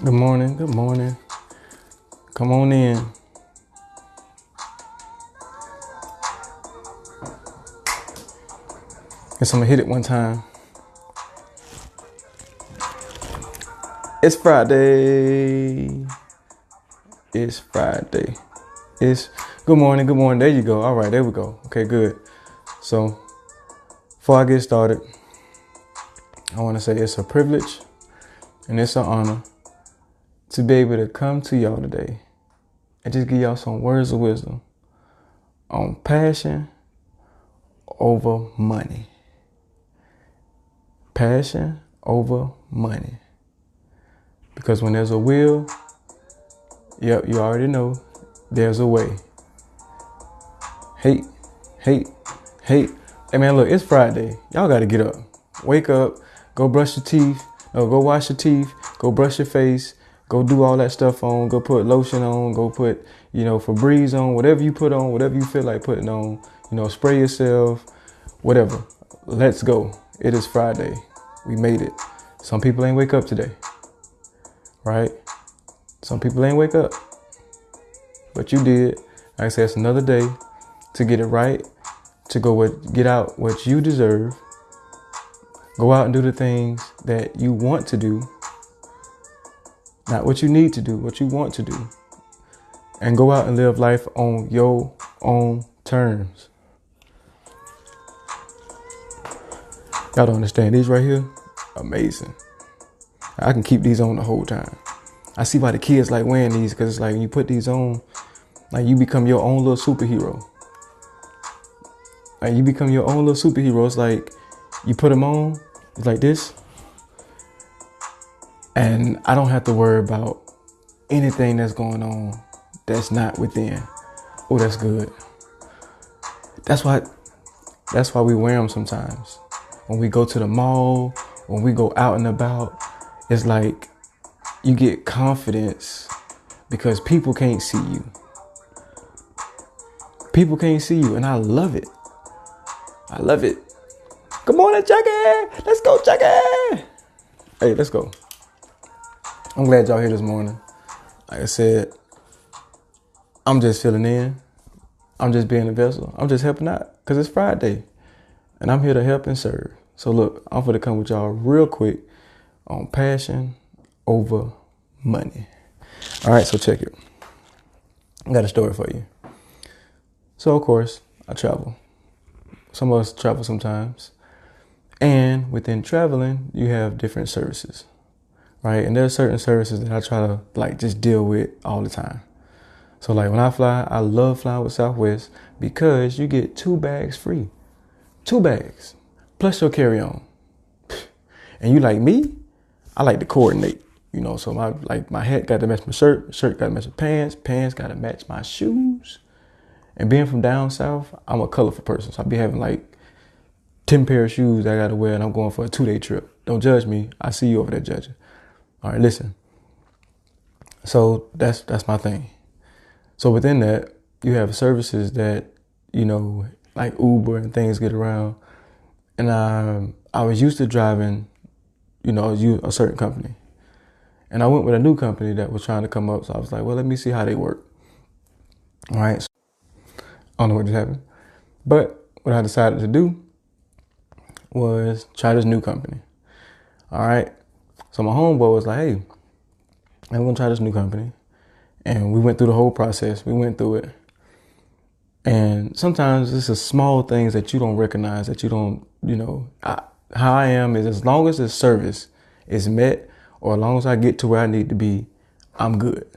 Good morning. Good morning. Come on in. Guess I'm gonna hit it one time. It's Friday. It's Friday. It's good morning. Good morning. There you go. All right. There we go. Okay, good. So before I get started, I want to say it's a privilege and it's an honor to be able to come to y'all today and just give y'all some words of wisdom on passion over money. Passion over money. Because when there's a will, yep, you already know, there's a way. Hate. Hey man, look, it's Friday. Y'all gotta get up. Wake up, go brush your teeth, no, go wash your teeth, go brush your face, go do all that stuff on, go put lotion on, go put, Febreze on, whatever you put on, whatever you feel like putting on, spray yourself, whatever. Let's go. It is Friday. We made it. Some people ain't wake up today, right? Some people ain't wake up, but you did. Like I said, it's another day to get it right, to get out what you deserve, go out and do the things that you want to do, not what you need to do, what you want to do, and go out and live life on your own terms. Y'all don't understand these right here? Amazing. I can keep these on the whole time. I see why the kids like wearing these, because it's like when you put these on, like you become your own little superhero. Like you become your own little superhero. It's like you put them on, it's like this, and I don't have to worry about anything that's going on that's not within. Oh, that's good. That's why we wear them sometimes. When we go to the mall, when we go out and about, it's like you get confidence because people can't see you. People can't see you, and I love it. I love it. Good morning, Jackie. Let's go, Jackie. Hey, let's go. I'm glad y'all here this morning. Like I said, I'm just filling in. I'm just being a vessel. I'm just helping out because it's Friday, and I'm here to help and serve. So look, I'm going to come with y'all real quick on passion over money. All right, so check it. I got a story for you. So, of course, I travel. Some of us travel sometimes. And within traveling, you have different services, right? And there are certain services that I try to just deal with all the time. So like when I fly, I love flying with Southwest because you get 2 bags free. 2 bags, plus your carry-on. And you like me, I like to coordinate, so my hat got to match my shirt got to match my pants got to match my shoes. And being from down south, I'm a colorful person. So I be having 10 pair of shoes that I got to wear, and I'm going for a 2-day trip. Don't judge me. I see you over there judging. All right, listen. So that's my thing. So within that, you have services that, like Uber and things get around. And I was used to driving, a certain company. And I went with a new company that was trying to come up. So I was like, well, let me see how they work. All right. So I don't know what just happened. But what I decided to do was try this new company. All right. So my homeboy was like, hey, I'm going to try this new company. And we went through the whole process. We went through it. And sometimes it's the small things that you don't recognize, that you don't, how I am is as long as the service is met or as long as I get to where I need to be, I'm good.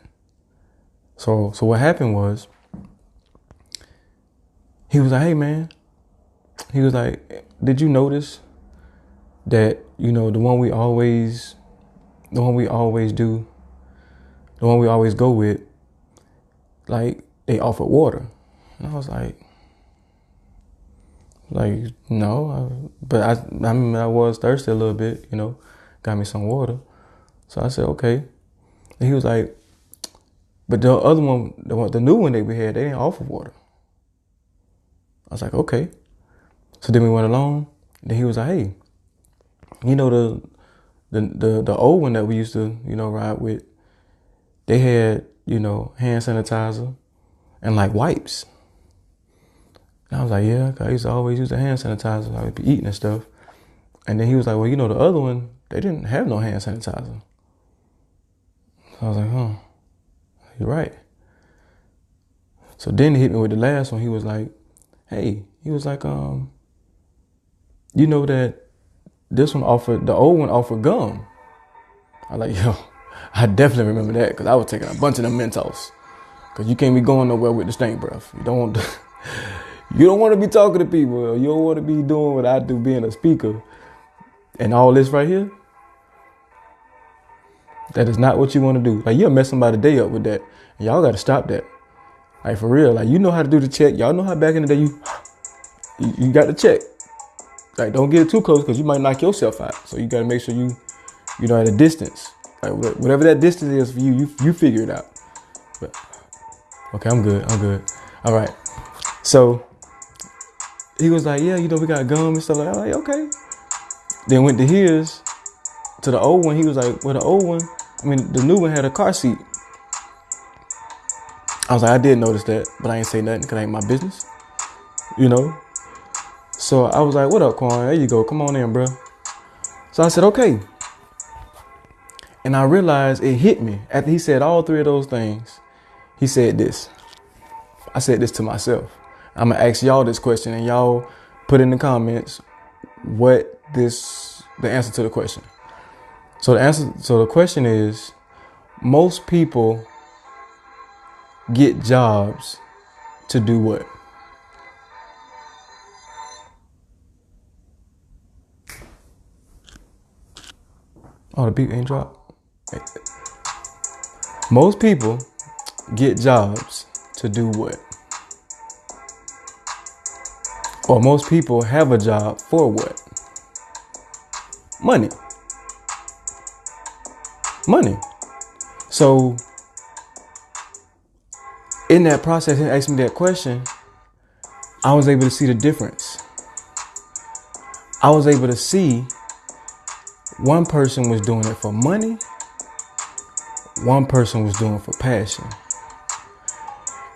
So what happened was, he was like, hey man, he was like, did you notice that, the one we always do, the one we always go with, they offer water. And I was like, no, but I was thirsty a little bit, got me some water. So I said, okay. And he was like, but the other one, the new one that we had, they didn't offer water. I was like, okay. So then we went along. Then he was like, hey, the old one that we used to, ride with, they had, you know, hand sanitizer and like wipes. And I was like, yeah, 'cause I used to always use the hand sanitizer. I would be eating and stuff. And then he was like, well, you know, the other one, they didn't have no hand sanitizer. So I was like, huh, you're right. So then he hit me with the last one. He was like, hey, he was like, you know that this one offered, the old one offered gum. I was like, yo, I definitely remember that because I was taking a bunch of them Mentos. Because you can't be going nowhere with the stink breath. You don't want to, you don't want to be talking to people. You don't want to be doing what I do, being a speaker. And all this right here, that is not what you want to do. Like, you'll mess somebody's day up with that. And y'all got to stop that. Like, for real. Like, you know how to do the check. Y'all know how back in the day you got to check. Like, don't get too close because you might knock yourself out. So you got to make sure you know, at a distance. Like, whatever that distance is for you, you figure it out. But, okay, I'm good. All right. So he was like, yeah, you know, we got gum and stuff like that. I'm like, okay. Then went to his, to the old one. He was like, well, the new one had a car seat. I was like, I did notice that, but I ain't say nothing because it ain't my business, you know? So I was like, what up, Quan? There you go. Come on in, bro. So I said, okay. And I realized it hit me. After he said all three of those things, he said this. I said this to myself. I'm going to ask y'all this question, and y'all put in the comments the answer to the question. So the question is, most people get jobs to do what? Oh, the beat ain't dropped. Most people get jobs to do what? Or most people have a job for what? Money. So in that process, he asked me that question, I was able to see the difference. I was able to see one person was doing it for money. One person was doing it for passion.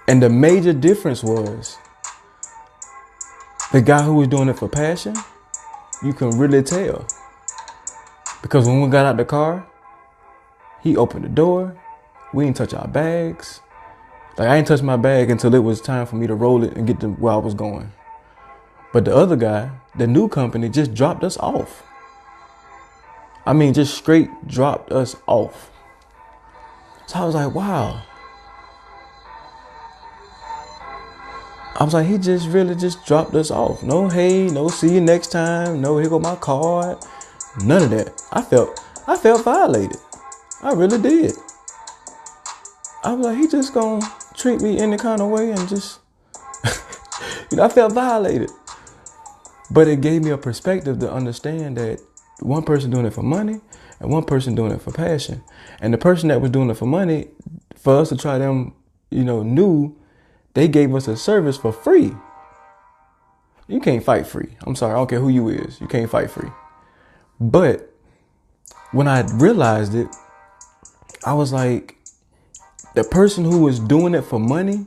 And the major difference was the guy who was doing it for passion, you can really tell. Because when we got out the car, he opened the door. We didn't touch our bags. Like, I didn't touch my bag until it was time for me to roll it and get to where I was going. But the other guy, the new company, just dropped us off. I mean, just straight dropped us off. So I was like, wow. I was like, he just really just dropped us off. No, hey, no, see you next time. No, here go my card. None of that. I felt violated. I really did. I was like, he just gonna treat me any kind of way and just, I felt violated. But it gave me a perspective to understand that one person doing it for money and one person doing it for passion. And the person that was doing it for money, for us to try them, new, they gave us a service for free. You can't fight free. I'm sorry, I don't care who you is. You can't fight free. But when I realized it, I was like, the person who was doing it for money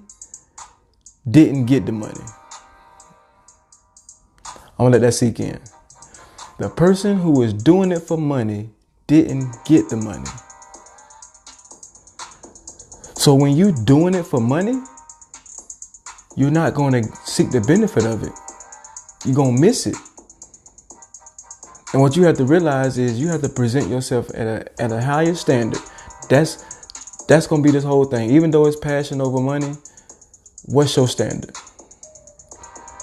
didn't get the money. I'm gonna let that sink in. The person who was doing it for money didn't get the money. So when you doing it for money, you're not gonna seek the benefit of it. You're gonna miss it. And what you have to realize is you have to present yourself at a higher standard. That's gonna be this whole thing. Even though it's passion over money, what's your standard?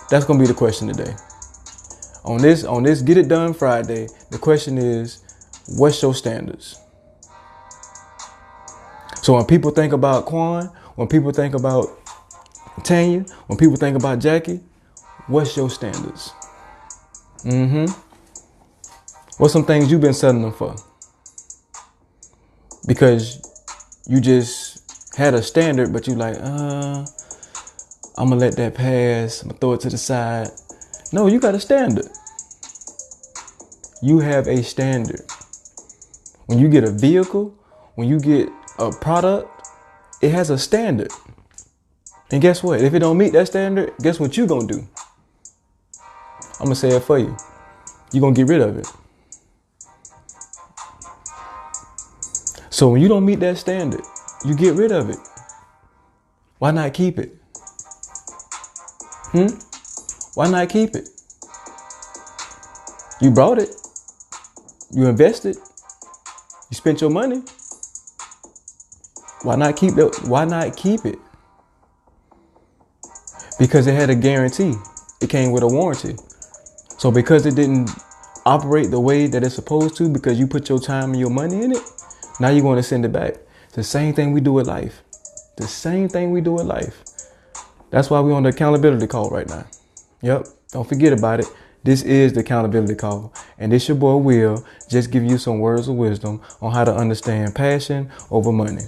That's gonna be the question today. On this Get It Done Friday, the question is, what's your standards? So when people think about Quan, when people think about Tanya, when people think about Jackie, what's your standards? What's some things you've been setting them for? Because you just had a standard, but you like, I'm gonna let that pass. I'm gonna throw it to the side. No, you got a standard. You have a standard. When you get a vehicle, when you get a product, it has a standard. And guess what? If it don't meet that standard, guess what you gonna do? I'm gonna say it for you. You're gonna get rid of it. So when you don't meet that standard, you get rid of it. Why not keep it? Why not keep it? You brought it. You invested. You spent your money. Why not keep it? Why not keep it? Because it had a guarantee. It came with a warranty. So because it didn't operate the way that it's supposed to, because you put your time and your money in it, now you're going to send it back. It's the same thing we do with life. The same thing we do with life. That's why we're on the accountability call right now. Yep. Don't forget about it. This is the accountability call. And this your boy Will, just give you some words of wisdom on how to understand passion over money.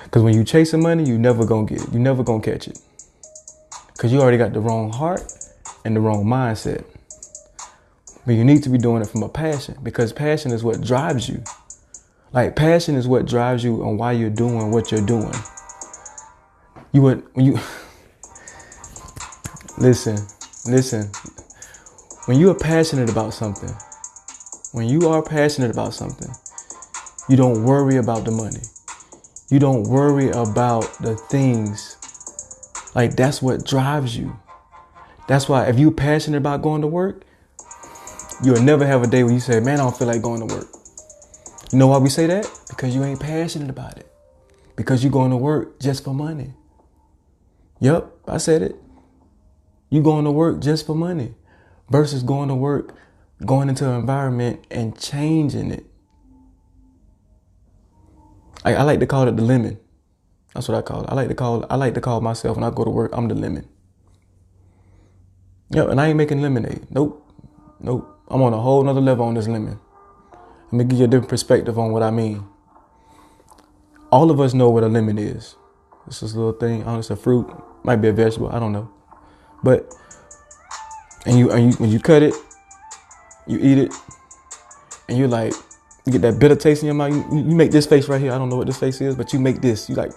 Because when you chasing money, you never gonna get it. You never gonna catch it. Because you already got the wrong heart and the wrong mindset. But you need to be doing it from a passion, because passion is what drives you. Like, passion is what drives you on why you're doing what you're doing. Listen. When you are passionate about something, you don't worry about the money. You don't worry about the things. Like, that's what drives you. That's why if you're passionate about going to work, you'll never have a day where you say, man, I don't feel like going to work. You know why we say that? Because you ain't passionate about it. Because you're going to work just for money. Yep, I said it. You going to work just for money versus going to work, going into an environment and changing it. I like to call it the lemon. That's what I call it. I like to call myself when I go to work, I'm the lemon. Yep, and I ain't making lemonade. Nope. I'm on a whole nother level on this lemon. Let me give you a different perspective on what I mean. All of us know what a lemon is. It's this little thing. It's a fruit. Might be a vegetable. I don't know. But when you cut it, you eat it, and you get that bitter taste in your mouth. You make this face right here. I don't know what this face is, but you make this. You like,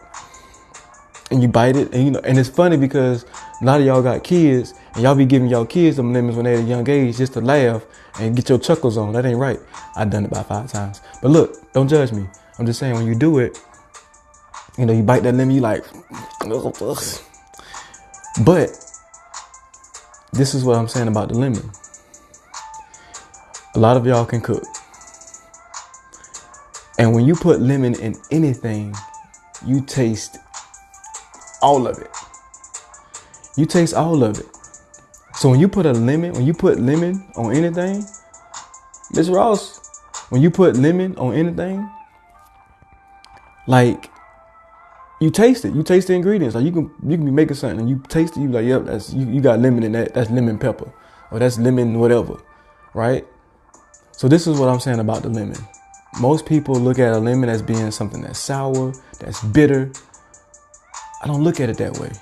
and you bite it, and and it's funny because a lot of y'all got kids, and y'all be giving y'all kids them lemons when they're at a young age just to laugh and get your chuckles on. That ain't right. I've done it about 5 times. But look, don't judge me. I'm just saying, when you do it, you bite that lemon, you like, but this is what I'm saying about the lemon. A lot of y'all can cook. And when you put lemon in anything, you taste all of it. You taste all of it. So when you put lemon on anything, Miss Ross, when you put lemon on anything, like, you taste it. You taste the ingredients. Like, you can be making something and you taste it. You like, yep, that's you got lemon in that. That's lemon pepper, or that's lemon whatever, right? So this is what I'm saying about the lemon. Most people look at a lemon as being something that's sour, that's bitter. I don't look at it that way.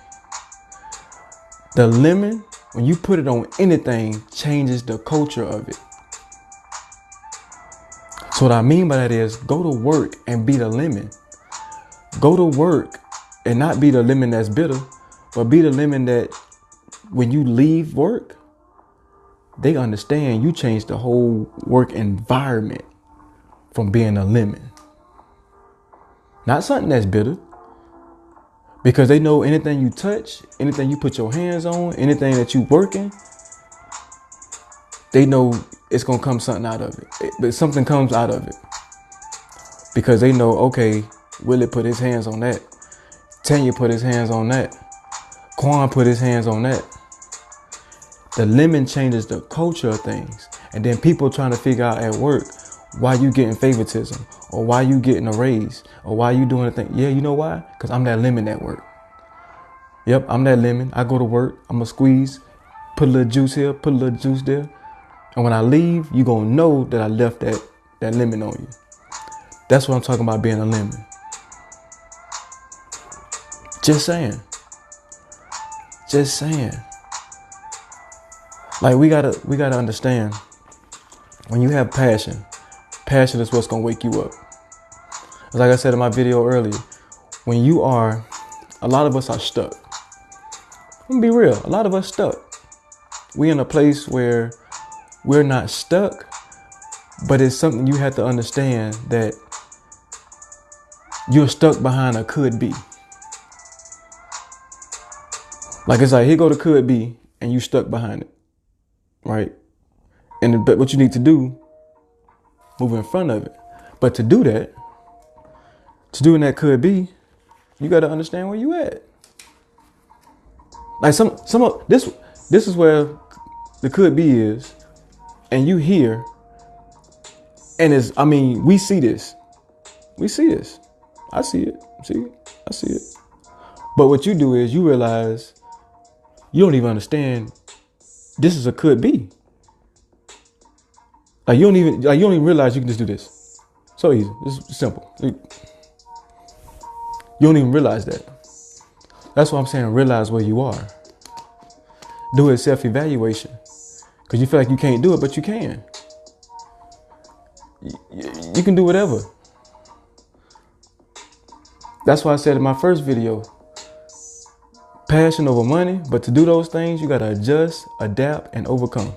The lemon, when you put it on anything, changes the culture of it. So what I mean by that is, go to work and be the lemon. Go to work and not be the lemon that's bitter, but be the lemon that when you leave work, they understand you changed the whole work environment from being a lemon. Not something that's bitter. Because they know anything you touch, anything you put your hands on, anything that you working, they know it's going to come something out of it. But something comes out of it. Because they know, okay, Willie put his hands on that. Tanya put his hands on that. Quan put his hands on that. The lemon changes the culture of things. And then people trying to figure out at work why you getting favoritism, or why you getting a raise, or why you doing a thing. Yeah, you know why? Because I'm that lemon at work. Yep, I'm that lemon. I go to work, I'm going to squeeze, put a little juice here, put a little juice there. And when I leave, you going to know that I left that lemon on you. That's what I'm talking about, being a lemon. Just saying. Like, we gotta understand, when you have passion is what's gonna wake you up. Like I said in my video earlier, when you are, a lot of us are stuck. I'm gonna be real, a lot of us stuck. We in a place where we're not stuck, but it's something you have to understand that you're stuck behind a could be. Like it's like, here go the could be, and you stuck behind it, right? And but what you need to do, move in front of it. But to do that, to do in that could be, you got to understand where you at. Like some of this is where the could be is, and you here, and it's, I mean, we see this. I see it. I see it. But what you do is you realize you don't even understand this is a could be. Like you don't even realize you can just do this. So easy. It's simple. You don't even realize that. That's why I'm saying realize where you are. Do a self-evaluation. Because you feel like you can't do it, but you can. You can do whatever. That's why I said in my first video, passion over money, but to do those things, you got to adjust, adapt, and overcome.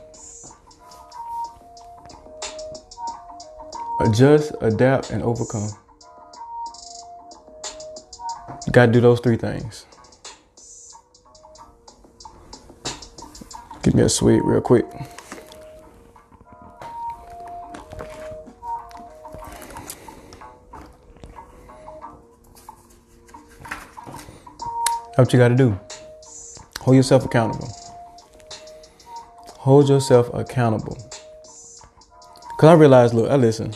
Adjust, adapt, and overcome. You got to do those 3 things. Give me a sweet real quick. What you got to do? Hold yourself accountable. Hold yourself accountable. Because I realized, look, I listen.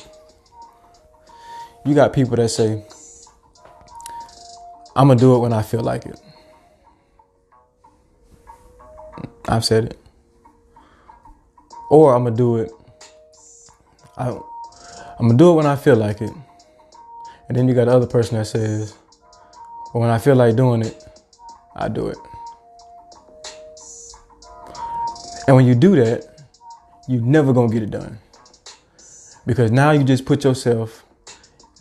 You got people that say, I'm going to do it when I feel like it. I've said it. Or I'm going to do it. I'm going to do it when I feel like it. And then you got the other person that says, well, when I feel like doing it, I do it. And when you do that, you're never going to get it done. Because now you just put yourself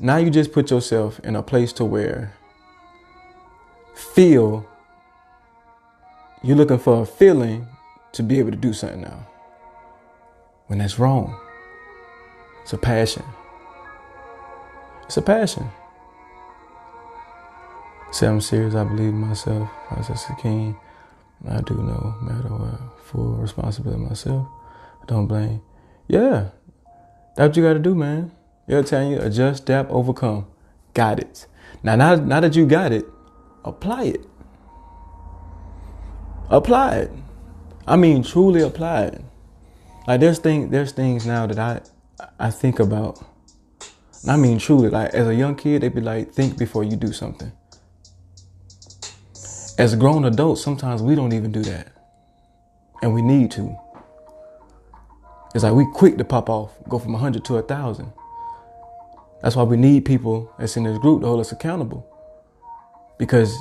in a place to where you're looking for a feeling to be able to do something now. When that's wrong. It's a passion. It's a passion. Say I'm serious, I believe in myself. I was just a king. I do no matter what. Full responsibility of myself. I don't blame. Yeah. That's what you got to do, man. You're telling you, adjust, adapt, overcome. Got it. Now that you got it, apply it. Apply it. I mean, truly apply it. Like there's things now that I think about. I mean, truly, like as a young kid, they'd be like, think before you do something. As grown adults, sometimes we don't even do that. And we need to. It's like we quick to pop off, go from 100 to 1,000. That's why we need people that's in this group to hold us accountable. Because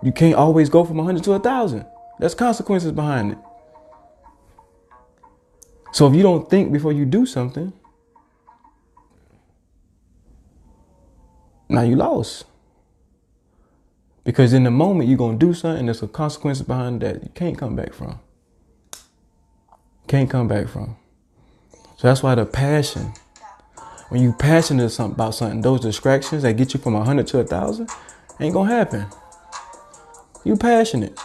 you can't always go from 100 to 1,000. There's consequences behind it. So if you don't think before you do something, now you lost. Because in the moment you're going to do something, there's a consequence behind that you can't come back from. Can't come back from. So that's why the passion, when you passionate about something, those distractions that get you from 100 to 1,000 ain't going to happen. You passionate.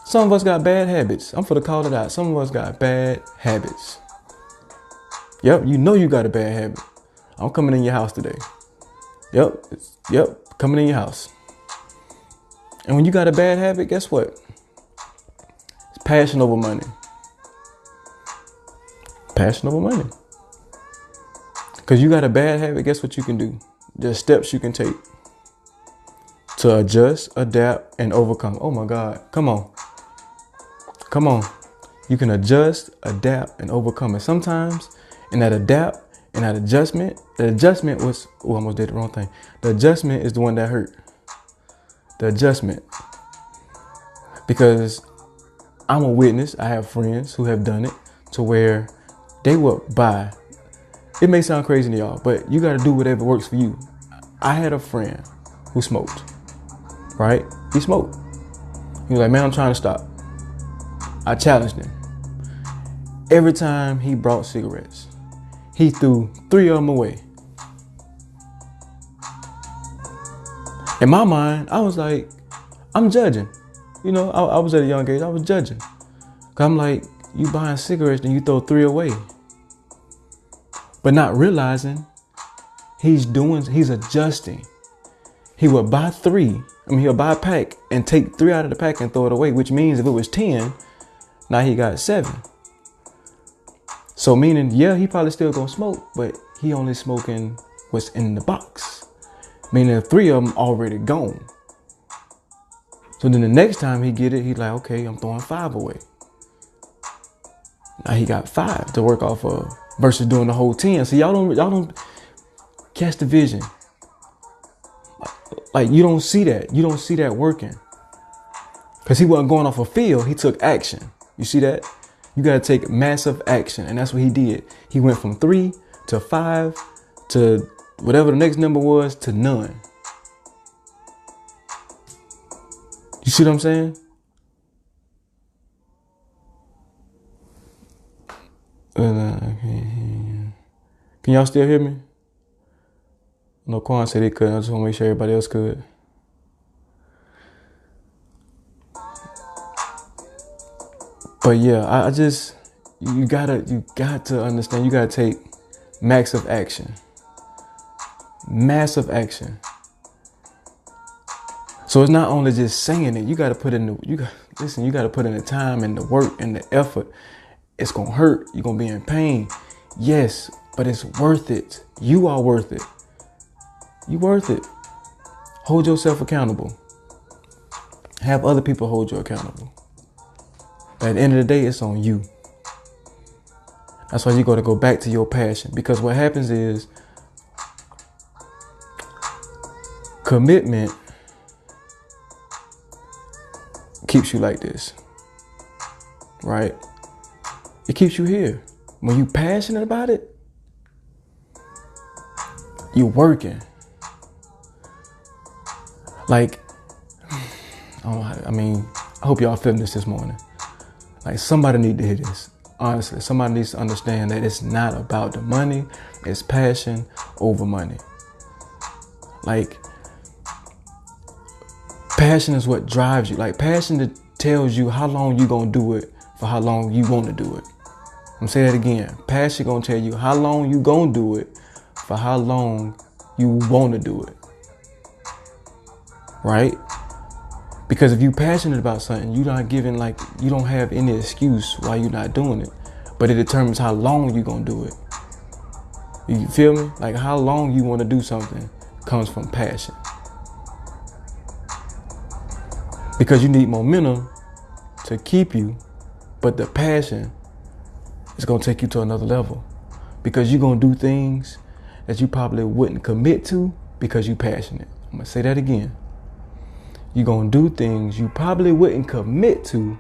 Some of us got bad habits. I'm for to call it out. Some of us got bad habits. Yep, you know you got a bad habit. I'm coming in your house today. Yep, coming in your house. And when you got a bad habit, guess what? It's passion over money. Passion over money. Because you got a bad habit, guess what you can do? There's steps you can take to adjust, adapt, and overcome. Oh my God, come on. Come on. You can adjust, adapt, and overcome. And sometimes in that adapt and that adjustment, the adjustment was, I almost did the wrong thing. The adjustment is the one that hurt. The adjustment. Because I'm a witness. I have friends who have done it to where they would buy It may sound crazy to y'all, but you got to do whatever works for you. I had a friend who smoked, right? He smoked. He was like, man, I'm trying to stop. I challenged him. Every time he brought cigarettes, he threw 3 of them away. In my mind, I was like, I'm judging. You know, I was at a young age, I was judging. 'Cause I'm like, you buying cigarettes and you throw 3 away. But not realizing he's adjusting. He would buy 3. He'll buy a pack and take 3 out of the pack and throw it away, which means if it was 10, now he got 7. So meaning, yeah, he probably still gonna smoke, but he only smoking what's in the box. Meaning 3 of them already gone. So then the next time he get it, he's like, okay, I'm throwing 5 away. Now he got 5 to work off of versus doing the whole 10. So y'all don't catch the vision. Like you don't see that. You don't see that working. Because he wasn't going off a feel, he took action. You see that? You got to take massive action. And that's what he did. He went from 3 to 5 to whatever the next number was to none. You see what I'm saying? Can y'all still hear me? No, Quan said they couldn't. I just want to make sure everybody else could. But yeah, you got to understand, you got to take massive action. Massive action. So it's not only just saying it, you got to put in you got to put in the time and the work and the effort. It's going to hurt. You're going to be in pain. Yes, but it's worth it. You are worth it. You worth it. Hold yourself accountable. Have other people hold you accountable. But at the end of the day, it's on you. That's why you got to go back to your passion. Because what happens is commitment keeps you like this, right? It keeps you here. When you passionate about it, you're working. Like, I hope y'all feeling this morning. Like somebody need to hear this. Honestly, somebody needs to understand that it's not about the money. It's passion over money. Like, passion is what drives you. Like, passion that tells you how long you gonna do it for how long you want to do it. I'm gonna say that again. Passion gonna tell you how long you gonna do it for how long you want to do it. Right? Because if you're passionate about something, you don't have any excuse why you're not doing it. But it determines how long you're gonna do it. You feel me? Like how long you want to do something comes from passion. Because you need momentum to keep you, but the passion is gonna take you to another level. Because you're gonna do things that you probably wouldn't commit to because you're passionate. I'm gonna say that again. You're gonna do things you probably wouldn't commit to,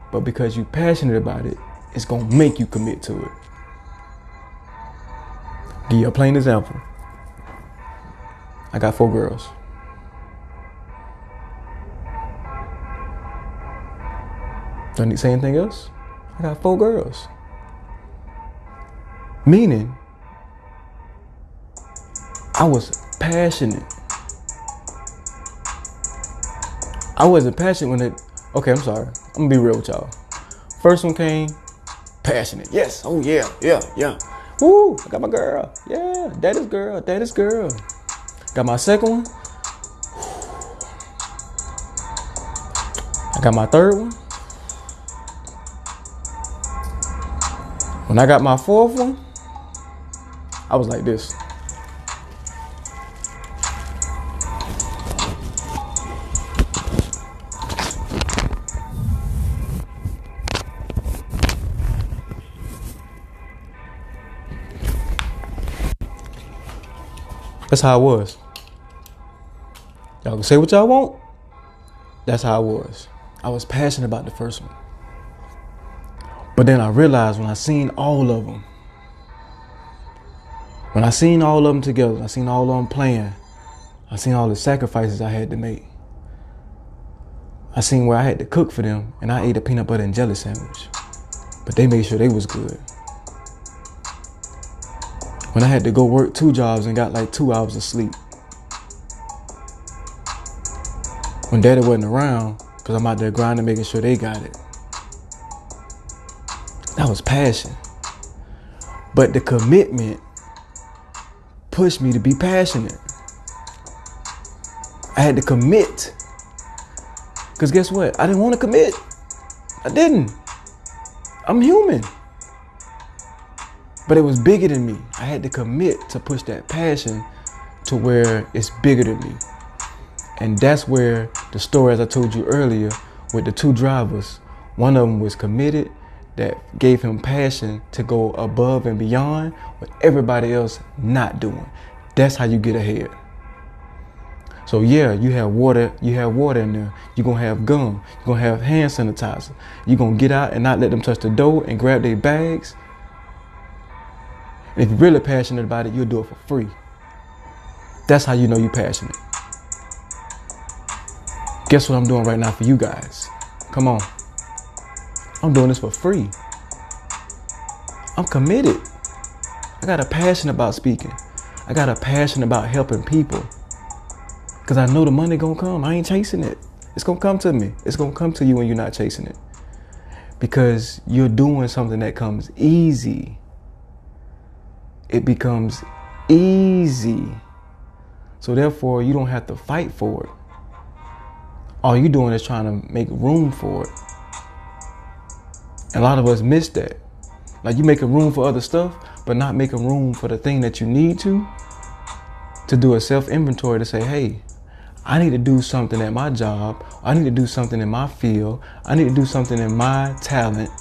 but because you're passionate about it, it's gonna make you commit to it. Give you a plain example. I got 4 girls. Do I need to say anything else? I got 4 girls. Meaning, I was passionate. I wasn't passionate when okay, I'm sorry. I'm gonna be real with y'all. First one came, passionate. Yes, oh yeah. Woo, I got my girl. Yeah, daddy's girl. Got my second one. I got my third one. When I got my 4th one, I was like this. That's how it was. Y'all can say what y'all want. That's how it was. I was passionate about the first one. But then I realized when I seen all of them, When I seen all of them together, I seen all of them playing, I seen all the sacrifices I had to make. I seen where I had to cook for them, and I ate a peanut butter and jelly sandwich. But they made sure they was good. When I had to go work 2 jobs and got like 2 hours of sleep. When daddy wasn't around, because I'm out there grinding, making sure they got it. That was passion. But the commitment pushed me to be passionate. I had to commit. Because guess what? I didn't want to commit. I didn't. I'm human. But it was bigger than me. I had to commit to push that passion to where it's bigger than me. And that's where the story, as I told you earlier, with the 2 drivers, one of them was committed, that gave him passion to go above and beyond what everybody else not doing. That's how you get ahead. So yeah, you have water in there. You're gonna have gum. You're gonna have hand sanitizer. You're gonna get out and not let them touch the door and grab their bags. And if you're really passionate about it, you'll do it for free. That's how you know you're passionate. Guess what I'm doing right now for you guys? Come on. I'm doing this for free. I'm committed. I got a passion about speaking. I got a passion about helping people. Because I know the money gonna come. I ain't chasing it. It's gonna come to me. It's gonna come to you when you're not chasing it. Because you're doing something that comes easy. It becomes easy. So therefore, you don't have to fight for it. All you're doing is trying to make room for it. And a lot of us miss that. Like you making room for other stuff, but not making room for the thing that you need to do a self-inventory to say, hey, I need to do something at my job. I need to do something in my field. I need to do something in my talent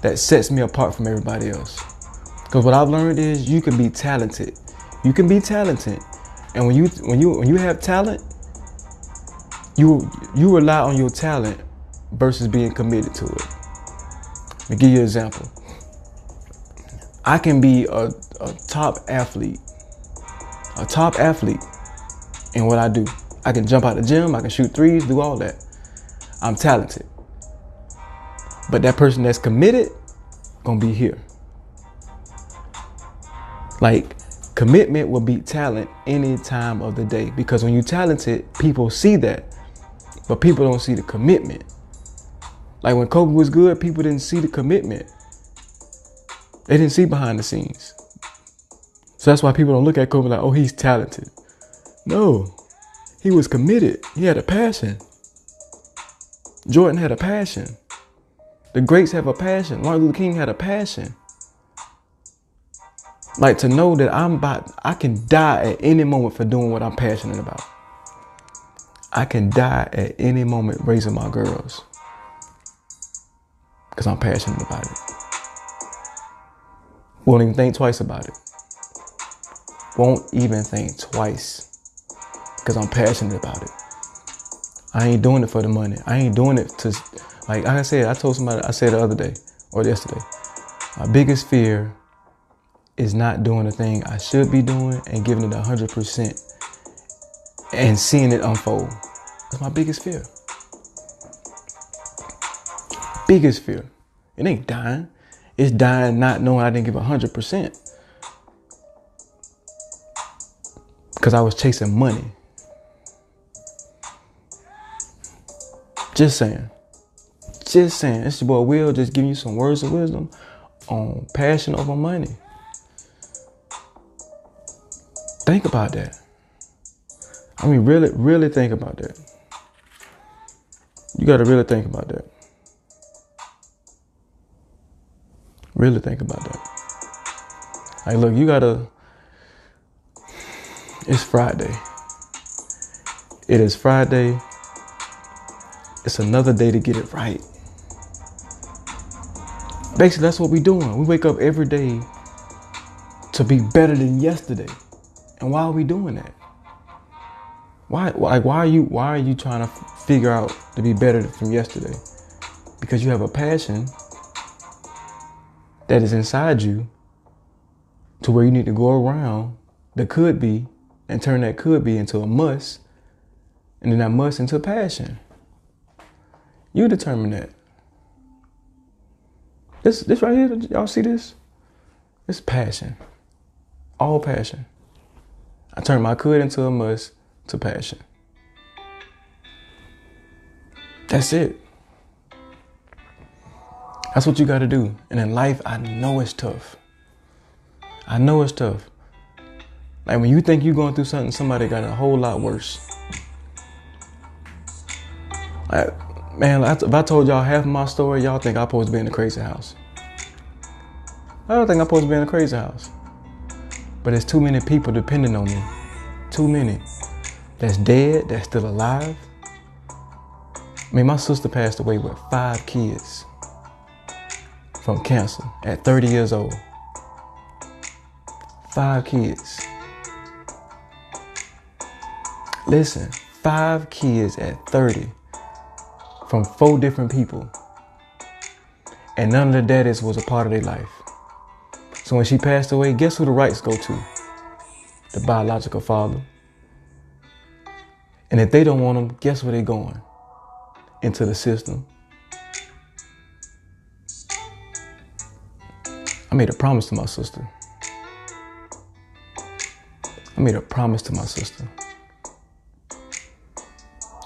that sets me apart from everybody else. Because what I've learned is you can be talented. You can be talented. And when you have talent, you rely on your talent versus being committed to it. Let me give you an example. I can be a top athlete in what I do. I can jump out the gym, I can shoot threes, do all that. I'm talented. But that person that's committed, gonna be here. Like, commitment will beat talent any time of the day. Because when you're talented, people see that. But people don't see the commitment. Like when Kobe was good, people didn't see the commitment. They didn't see behind the scenes. So that's why people don't look at Kobe like, oh, he's talented. No, he was committed. He had a passion. Jordan had a passion. The greats have a passion. Martin Luther King had a passion. Like to know that I can die at any moment for doing what I'm passionate about. I can die at any moment raising my girls. Because I'm passionate about it. Won't even think twice about it. Won't even think twice. Because I'm passionate about it. I ain't doing it for the money. I ain't doing it to, like I said, I told somebody, I said the other day or yesterday, my biggest fear is not doing the thing I should be doing and giving it 100% and seeing it unfold. That's my biggest fear. Biggest fear. It ain't dying. It's dying not knowing I didn't give 100%. Because I was chasing money. Just saying. Just saying. It's your boy Will just giving you some words of wisdom on passion over money. Think about that. I mean, really think about that. You got to really think about that. Really think about that. Like, look, you got to, it's Friday. It is Friday. It's another day to get it right. Basically, that's what we're doing. We wake up every day to be better than yesterday. And why are we doing that? Why are you trying to figure out to be better from yesterday? Because you have a passion that is inside you to where you need to go around the could be and turn that could be into a must, and then that must into passion. You determine that. This right here, y'all see this? It's passion. All passion. I turned my could into a must to passion. That's it. That's what you got to do. And in life, I know it's tough. I know it's tough. Like when you think you're going through something, somebody got a whole lot worse. Man, if I told y'all half of my story, y'all think I'm supposed to be in a crazy house. I don't think I'm supposed to be in a crazy house. But there's too many people depending on me. Too many. That's dead, that's still alive. I mean, my sister passed away with 5 kids from cancer at 30 years old. 5 kids. Listen, 5 kids at 30 from 4 different people. And none of the daddies was a part of their life. So when she passed away, guess who the rights go to? The biological father. And if they don't want them, guess where they going? Into the system. I made a promise to my sister.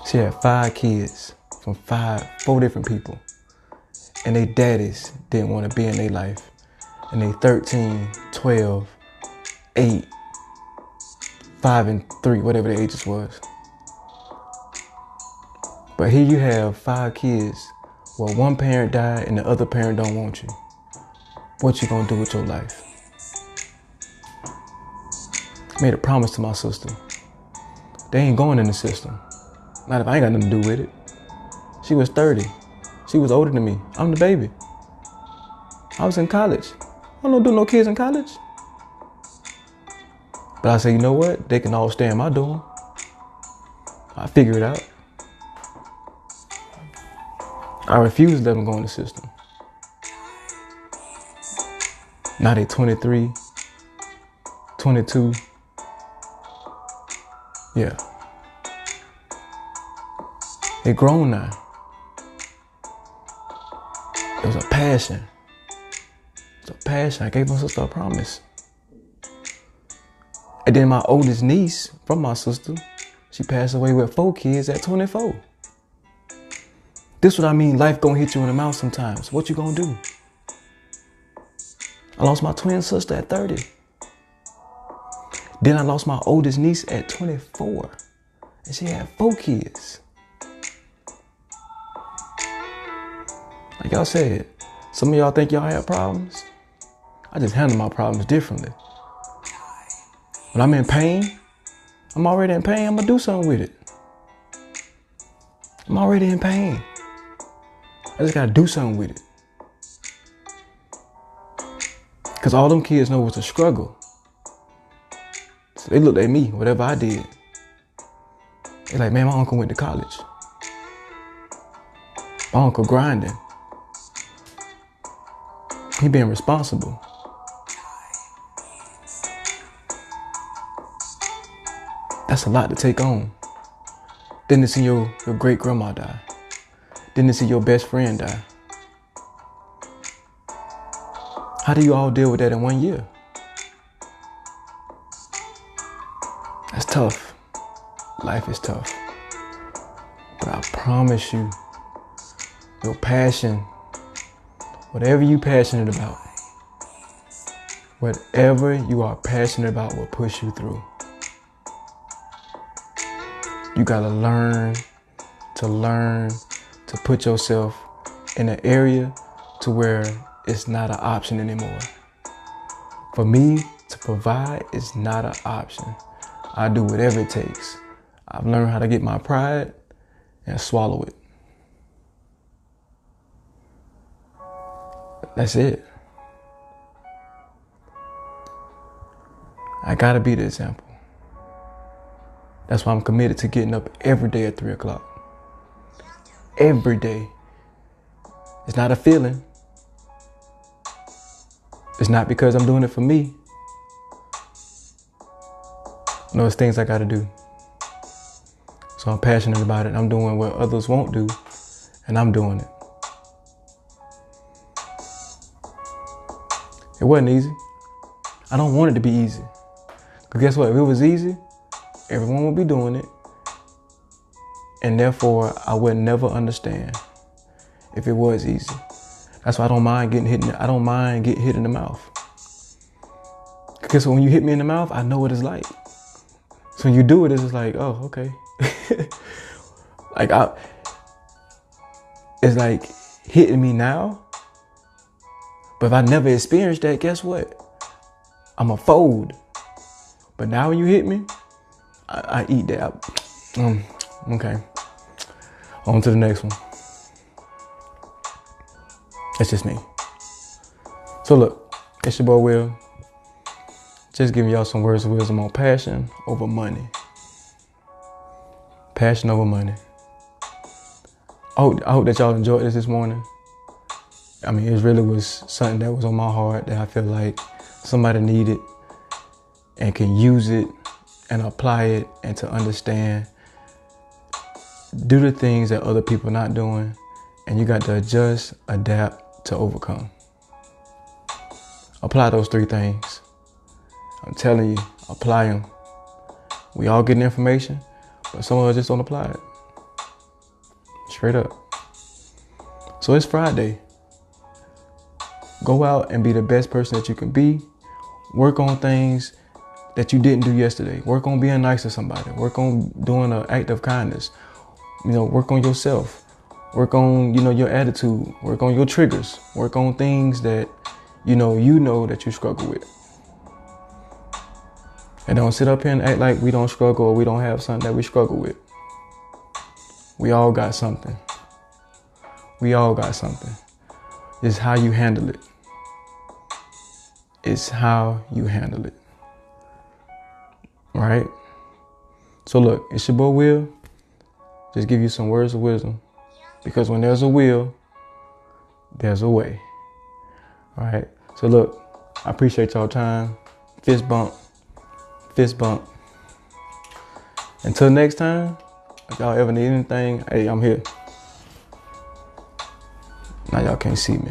She had 5 kids from 4 different people. And they daddies didn't want to be in their life. And they 13, 12, 8, 5 and 3, whatever the ages was. But here you have 5 kids where one parent died and the other parent don't want you. What you gonna do with your life? I made a promise to my sister. They ain't going in the system. Not if I ain't got nothing to do with it. She was 30. She was older than me. I'm the baby. I was in college. I don't do no kids in college. But I said, you know what? They can all stay in my dorm. I figure it out. I refuse to let them go in the system. Now they 23, 22. Yeah. They grown now. It was a passion. It's a passion. I gave my sister a promise. And then my oldest niece from my sister, she passed away with 4 kids at 24. This what I mean, life gonna hit you in the mouth sometimes. What you gonna do? I lost my twin sister at 30. Then I lost my oldest niece at 24. And she had 4 kids. Like y'all said, some of y'all think y'all have problems. I just handle my problems differently. When I'm in pain, I'm already in pain, I'm gonna do something with it. I'm already in pain. I just gotta do something with it. Cause all them kids know was a struggle. So they looked at me, whatever I did. They like, man, my uncle went to college. My uncle grinding. He being responsible. That's a lot to take on. Then to see your great grandma die. Then to see your best friend die. How do you all deal with that in 1 year? That's tough. Life is tough. But I promise you, your passion, whatever you passionate about, whatever you are passionate about will push you through. You gotta learn to put yourself in an area to where it's not an option anymore. For me to provide is not an option. I do whatever it takes. I've learned how to get my pride and swallow it. That's it. I gotta be the example. That's why I'm committed to getting up every day at 3 o'clock. Every day. It's not a feeling. It's not because I'm doing it for me. You know, it's things I gotta do. So I'm passionate about it. I'm doing what others won't do, and I'm doing it. It wasn't easy. I don't want it to be easy. Because guess what? If it was easy, everyone would be doing it. And therefore, I would never understand if it was easy. That's why I don't mind getting hit in the mouth. Because when you hit me in the mouth, I know what it's like. So when you do it, it's just like, oh, okay. It's like hitting me now. But if I never experienced that, guess what? I'm a fold. But now when you hit me, I eat that. Okay. On to the next one. That's just me. So look, it's your boy Will. Just giving y'all some words of wisdom on passion over money. Passion over money. I hope that y'all enjoyed this morning. I mean, it really was something that was on my heart that I feel like somebody needed and can use it and apply it and to understand. Do the things that other people are not doing, and you got to adjust, adapt to overcome. Apply those 3 things. I'm telling you, apply them. We all get information, but some of us just don't apply it. Straight up. So it's Friday. Go out and be the best person that you can be. Work on things that you didn't do yesterday. Work on being nice to somebody. Work on doing an act of kindness. You know, work on yourself. Work on, your attitude. Work on your triggers. Work on things that, you know that you struggle with. And don't sit up here and act like we don't struggle or we don't have something that we struggle with. We all got something. We all got something. It's how you handle it. It's how you handle it. Right? So look, it's your boy Will. Just give you some words of wisdom. Because when there's a will, there's a way. All right? So look, I appreciate y'all time. Fist bump. Fist bump. Until next time, if y'all ever need anything, hey, I'm here. Now y'all can't see me.